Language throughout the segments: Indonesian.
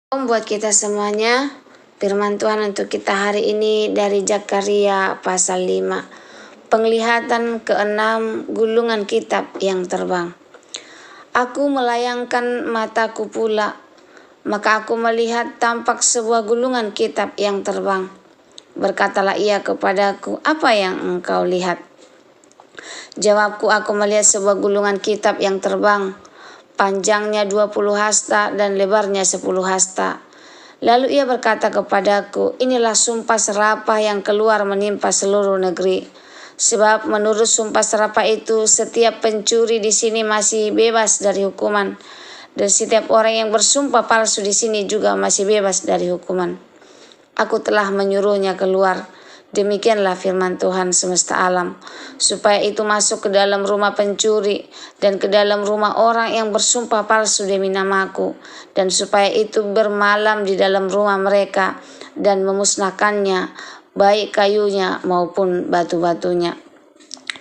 Buat kita semuanya, firman Tuhan untuk kita hari ini dari Zakharia pasal 5. Penglihatan ke-6, Gulungan Kitab yang terbang. Aku melayangkan mataku pula, maka aku melihat tampak sebuah gulungan kitab yang terbang. Berkatalah ia kepadaku, apa yang engkau lihat? Jawabku, aku melihat sebuah gulungan kitab yang terbang. Panjangnya 20 hasta dan lebarnya 10 hasta. Lalu ia berkata kepadaku, inilah sumpah serapah yang keluar menimpa seluruh negeri. Sebab menurut sumpah serapah itu, setiap pencuri di sini masih bebas dari hukuman. Dan setiap orang yang bersumpah palsu di sini juga masih bebas dari hukuman. Aku telah menyuruhnya keluar. Demikianlah firman Tuhan semesta alam, supaya itu masuk ke dalam rumah pencuri dan ke dalam rumah orang yang bersumpah palsu demi namaku, dan supaya itu bermalam di dalam rumah mereka dan memusnahkannya, baik kayunya maupun batu-batunya.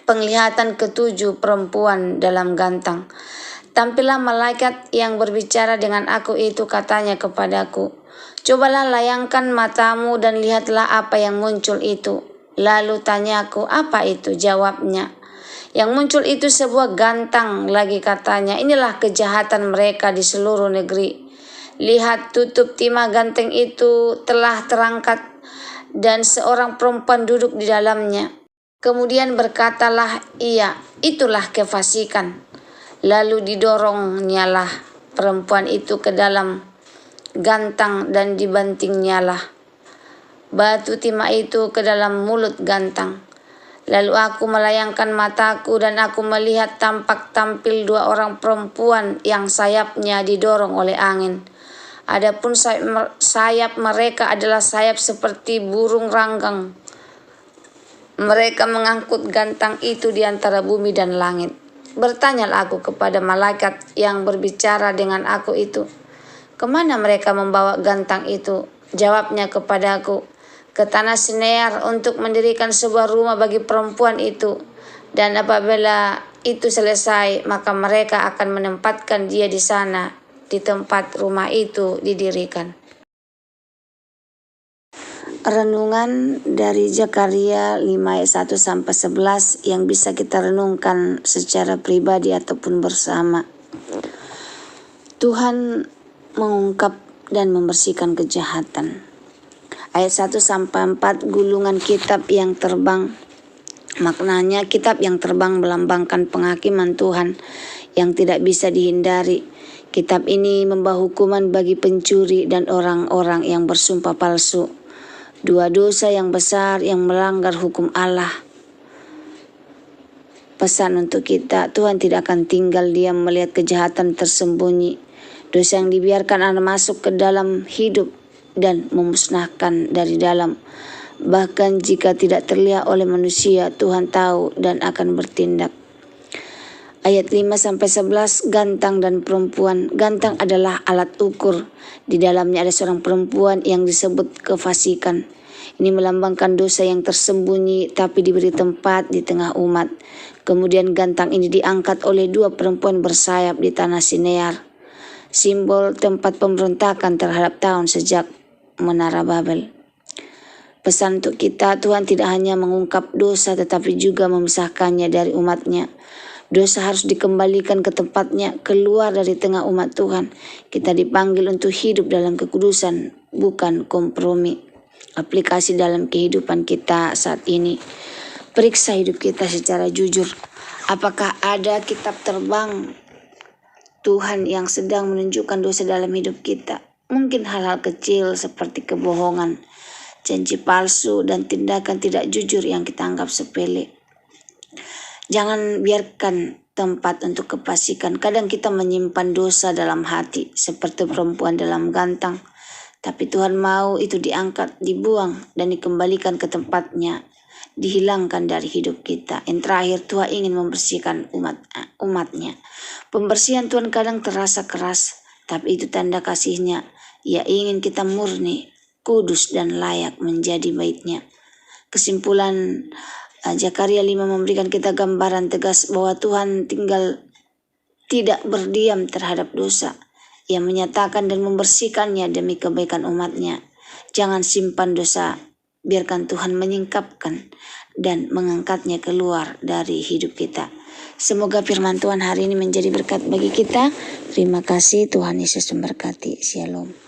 Penglihatan ke-7, perempuan dalam gantang. Tampillah malaikat yang berbicara dengan aku itu, katanya kepadaku, cobalah layangkan matamu dan lihatlah apa yang muncul itu. Lalu tanyaku, apa itu? Jawabnya, yang muncul itu sebuah gantang lagi, katanya, inilah kejahatan mereka di seluruh negeri. Lihat, tutup timah ganteng itu telah terangkat dan seorang perempuan duduk di dalamnya. Kemudian berkatalah ia, itulah kefasikan. Lalu didoronnyalah perempuan itu ke dalam gantang dan dibantingnyalah batu timah itu ke dalam mulut gantang. Lalu aku melayangkan mataku dan aku melihat tampil 2 orang perempuan yang sayapnya didorong oleh angin. Adapun sayap mereka adalah sayap seperti burung ranggang. Mereka mengangkut gantang itu di antara bumi dan langit. Bertanyalah aku kepada malaikat yang berbicara dengan aku itu, kemana mereka membawa gantang itu? Jawabnya kepadaku, ke tanah Sinear untuk mendirikan sebuah rumah bagi perempuan itu. Dan apabila itu selesai, maka mereka akan menempatkan dia di sana, di tempat rumah itu didirikan. Renungan dari Zakharia 5 ayat 1-11 yang bisa kita renungkan secara pribadi ataupun bersama. Tuhan mengungkap dan membersihkan kejahatan. Ayat 1-4, gulungan kitab yang terbang. Maknanya kitab yang terbang melambangkan penghakiman Tuhan yang tidak bisa dihindari. Kitab ini membawa hukuman bagi pencuri dan orang-orang yang bersumpah palsu. 2 dosa yang besar yang melanggar hukum Allah. Pesan untuk kita, Tuhan tidak akan tinggal diam melihat kejahatan tersembunyi. Dosa yang dibiarkan akan masuk ke dalam hidup dan memusnahkan dari dalam. Bahkan jika tidak terlihat oleh manusia, Tuhan tahu dan akan bertindak. Ayat 5-11, gantang dan perempuan. Gantang adalah alat ukur. Di dalamnya ada seorang perempuan yang disebut kefasikan. Ini melambangkan dosa yang tersembunyi tapi diberi tempat di tengah umat. Kemudian gantang ini diangkat oleh 2 perempuan bersayap di tanah Sinear. Simbol tempat pemberontakan terhadap tahun sejak Menara Babel. Pesan untuk kita, Tuhan tidak hanya mengungkap dosa tetapi juga memisahkannya dari umatnya. Dosa harus dikembalikan ke tempatnya, keluar dari tengah umat Tuhan. Kita dipanggil untuk hidup dalam kekudusan, bukan kompromi. Aplikasi dalam kehidupan kita saat ini. Periksa hidup kita secara jujur. Apakah ada kitab terbang Tuhan yang sedang menunjukkan dosa dalam hidup kita? Mungkin hal-hal kecil seperti kebohongan, janji palsu, dan tindakan tidak jujur yang kita anggap sepele. Jangan biarkan tempat untuk kefasikan. Kadang kita menyimpan dosa dalam hati seperti perempuan dalam gantang. Tapi Tuhan mau itu diangkat, dibuang, dan dikembalikan ke tempatnya. Dihilangkan dari hidup kita. Yang terakhir, Tuhan ingin membersihkan umatnya. Pembersihan Tuhan kadang terasa keras, tapi itu tanda kasih-Nya. Ia ingin kita murni, kudus, dan layak menjadi bait-Nya. Kesimpulan, Zakharia 5 memberikan kita gambaran tegas bahwa Tuhan tidak berdiam terhadap dosa. Ia menyatakan dan membersihkannya demi kebaikan umatnya. Jangan simpan dosa, biarkan Tuhan menyingkapkan dan mengangkatnya keluar dari hidup kita. Semoga firman Tuhan hari ini menjadi berkat bagi kita. Terima kasih, Tuhan Yesus memberkati. Shalom.